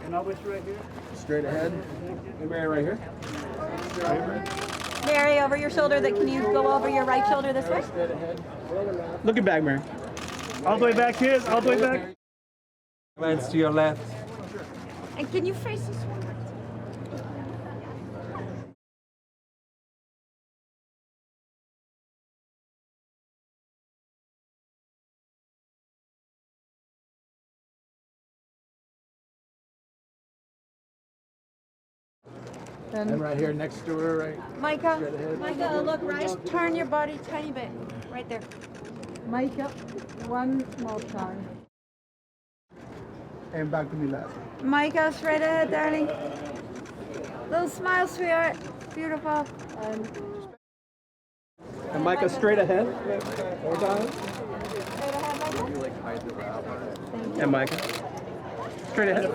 And I'll wish right here. Straight ahead. And Mary right here. Mary, over your shoulder. Can you go over your right shoulder this way? Straight ahead. Looking back, Mary. All the way back, kids. All the way back. Glance to your left. And can you face this one? And right here next to her, right? Maika, look right. Turn your body tiny bit. Right there. Maika, one more time. And back to me last. Maika, straight ahead, darling. Little smile, sweetheart. Beautiful. And Maika straight ahead. More time. Straight ahead, Maika. And Maika. Straight ahead.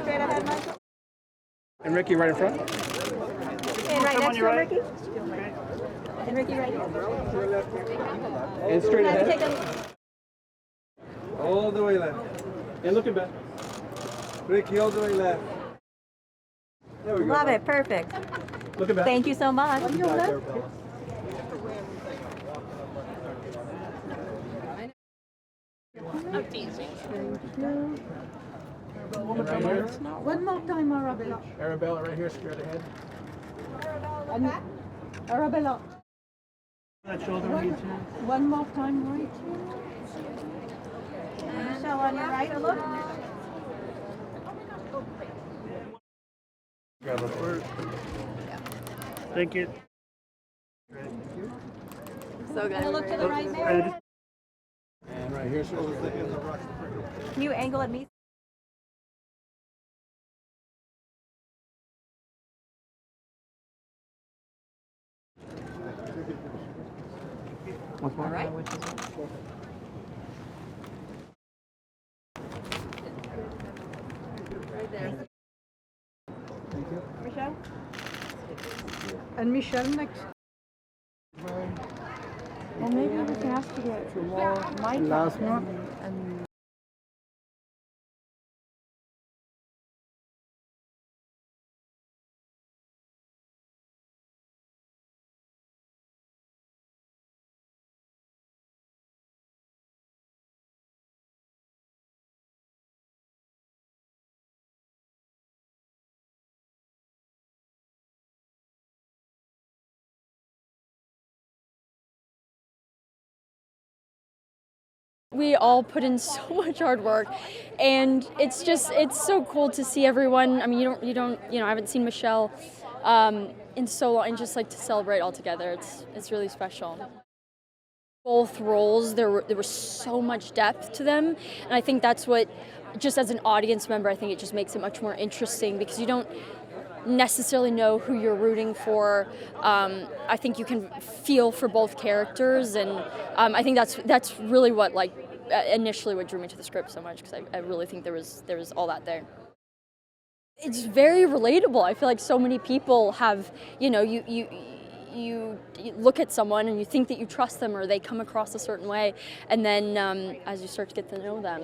Straight ahead, Maika. And Riki right in front. And right Come on next to your him, right. Riki. And Riki right here. And straight Now ahead. take a All the way left. And looking back. Riki, all the way left. There we go. Love it. Perfect. Looking back. Thank you so much. Back there, Bella. And right here. One more time, Arabella. Arabella right here, straight ahead. Arabella. That shoulder when you turn. One more time, right? Michelle on your right. Look. Thank you. So good. Look to the right, And Mary. And right here, shoulders thick. Can you angle at me? Once more. All right. Right there. Thank you. Michelle? And Michelle next. Well, maybe we can ask you to my Last one. and we all put in so much hard work, and it's so cool to see everyone. I mean, you don't I haven't seen Michelle in so long, and just like to celebrate all together. It's really special. Both roles, there was so much depth to them, and I think that's what, just as an audience member, I think it just makes it much more interesting because you don't necessarily know who you're rooting for. I think you can feel for both characters, and I think that's really what initially what drew me to the script so much, because I really think there was all that there. It's very relatable. I feel like so many people have, you look at someone and you think that you trust them or they come across a certain way, and then as you start to get to know them,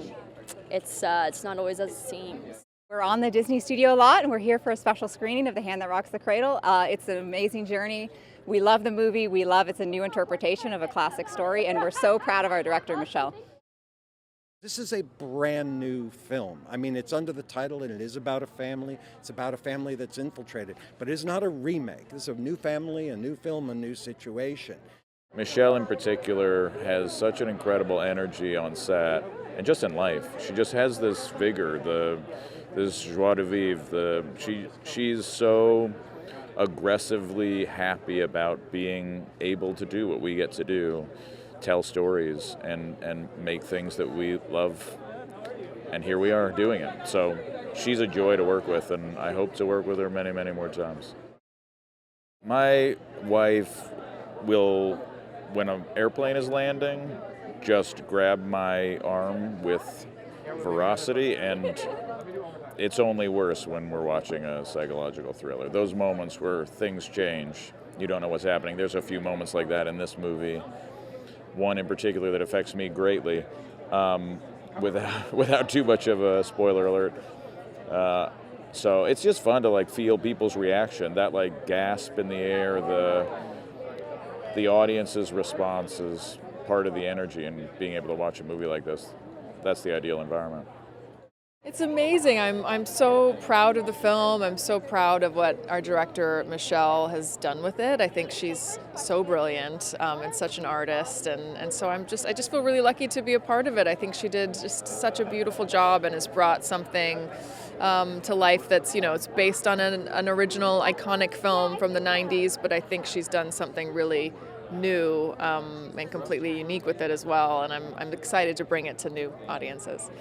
it's not always as it seems. We're on the Disney Studio lot, and we're here for a special screening of The Hand That Rocks the Cradle. It's an amazing journey. We love the movie. It's a new interpretation of a classic story, and we're so proud of our director, Michelle. This is a brand new film. I mean, it's under the title, and it is about a family. It's about a family that's infiltrated, but it's not a remake. This is a new family, a new film, a new situation. Michelle in particular has such an incredible energy on set and just in life. She just has this vigor, this joie de vivre. She's so aggressively happy about being able to do what we get to do, tell stories and make things that we love. And here we are doing it. So she's a joy to work with, and I hope to work with her many, many more times. My wife will, when an airplane is landing, just grab my arm with ferocity, and it's only worse when we're watching a psychological thriller. Those moments where things change, you don't know what's happening. There's a few moments like that in this movie. One in particular that affects me greatly, without too much of a spoiler alert. So it's just fun to like feel people's reaction, that like gasp in the air, the audience's response is part of the energy, and being able to watch a movie like this, that's the ideal environment. It's amazing. I'm so proud of the film. I'm so proud of what our director Michelle has done with it. I think she's so brilliant and such an artist, and so I just feel really lucky to be a part of it. I think she did just such a beautiful job and has brought something to life that's, it's based on an original iconic film from the 90s, but I think she's done something really new and completely unique with it as well, and I'm excited to bring it to new audiences.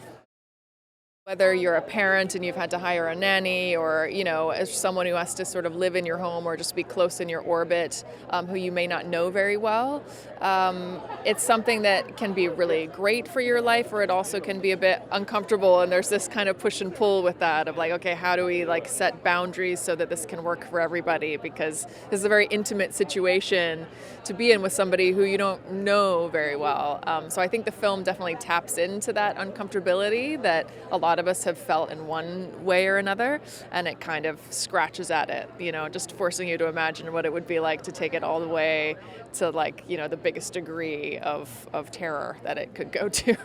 Whether you're a parent and you've had to hire a nanny, or as someone who has to sort of live in your home or just be close in your orbit, who you may not know very well, it's something that can be really great for your life, or it also can be a bit uncomfortable. And there's this kind of push and pull with that of like, okay, how do we like set boundaries so that this can work for everybody? Because this is a very intimate situation to be in with somebody who you don't know very well. So I think the film definitely taps into that uncomfortability that a lot of us have felt in one way or another, and it kind of scratches at it, just forcing you to imagine what it would be like to take it all the way to like, the biggest degree of terror that it could go to.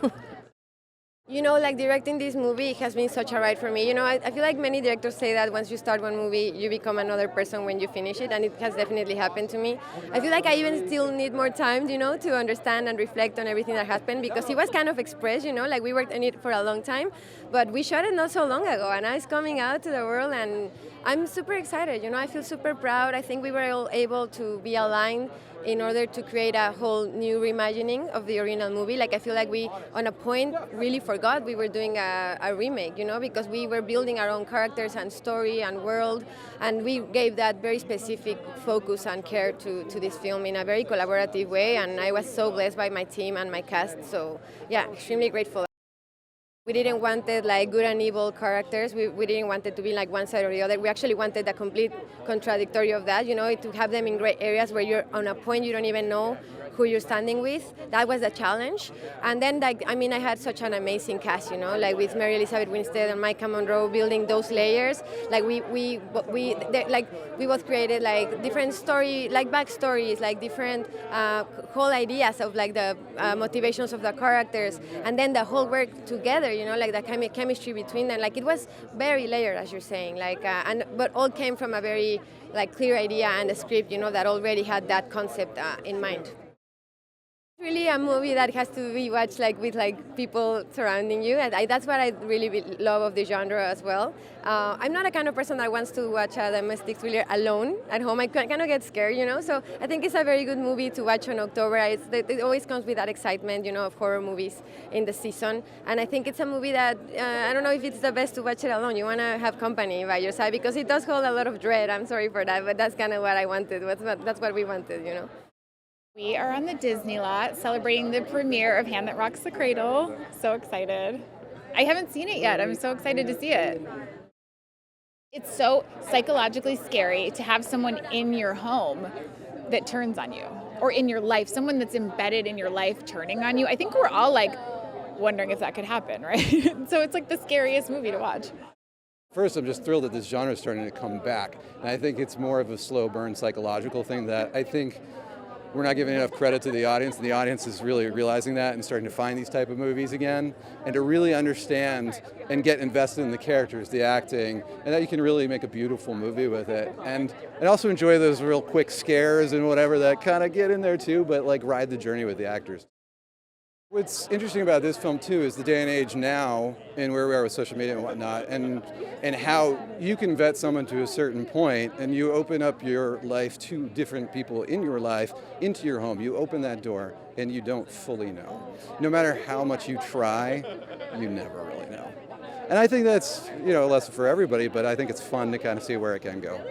Like directing this movie has been such a ride for me. I feel like many directors say that once you start one movie, you become another person when you finish it, and it has definitely happened to me. I feel like I even still need more time, to understand and reflect on everything that happened, because it was kind of expressed, like we worked on it for a long time, but we shot it not so long ago, and now it's coming out to the world, and I'm super excited. I feel super proud. I think we were all able to be aligned in order to create a whole new reimagining of the original movie. Like I feel like we, on a point, really forgot we were doing a remake, because we were building our own characters and story and world, and we gave that very specific focus and care to this film in a very collaborative way, and I was so blessed by my team and my cast, so yeah, extremely grateful. We didn't want it like good and evil characters. We didn't want it to be like one side or the other. We actually wanted a complete contradictory of that, to have them in gray areas where you're on a point you don't even know who you're standing with. That was a challenge. And then I had such an amazing cast, like with Mary Winstead and Maika Monroe, building those layers. Like we both created like different story, like backstories, like different whole ideas of like the motivations of the characters, and then the whole work together, like the chemistry between them. Like it was very layered, as you're saying, but all came from a very like clear idea and a script, that already had that concept in mind. Really a movie that has to be watched with people surrounding you, and that's what I really love of the genre as well. I'm not a kind of person that wants to watch a domestic thriller alone at home. I kind of get scared, so I think it's a very good movie to watch in October. It always comes with that excitement, of horror movies in the season, and I think it's a movie that I don't know if it's the best to watch it alone. You want to have company by your side, because it does hold a lot of dread. I'm sorry for that, but that's kind of what I wanted. That's what we wanted, We are on the Disney lot celebrating the premiere of Hand That Rocks the Cradle. So excited. I haven't seen it yet. I'm so excited to see it. It's so psychologically scary to have someone in your home that turns on you, or in your life, someone that's embedded in your life turning on you. I think we're all wondering if that could happen, right? So it's the scariest movie to watch. First, I'm just thrilled that this genre is starting to come back. And I think it's more of a slow burn psychological thing that I think we're not giving enough credit to the audience, and the audience is really realizing that and starting to find these type of movies again, and to really understand and get invested in the characters, the acting, and that you can really make a beautiful movie with it. And also enjoy those real quick scares and whatever that kind of get in there too, but ride the journey with the actors. What's interesting about this film too is the day and age now, and where we are with social media and whatnot, and how you can vet someone to a certain point, and you open up your life to different people in your life, into your home. You open that door, and you don't fully know. No matter how much you try, you never really know. And I think that's a lesson for everybody, but I think it's fun to kind of see where it can go.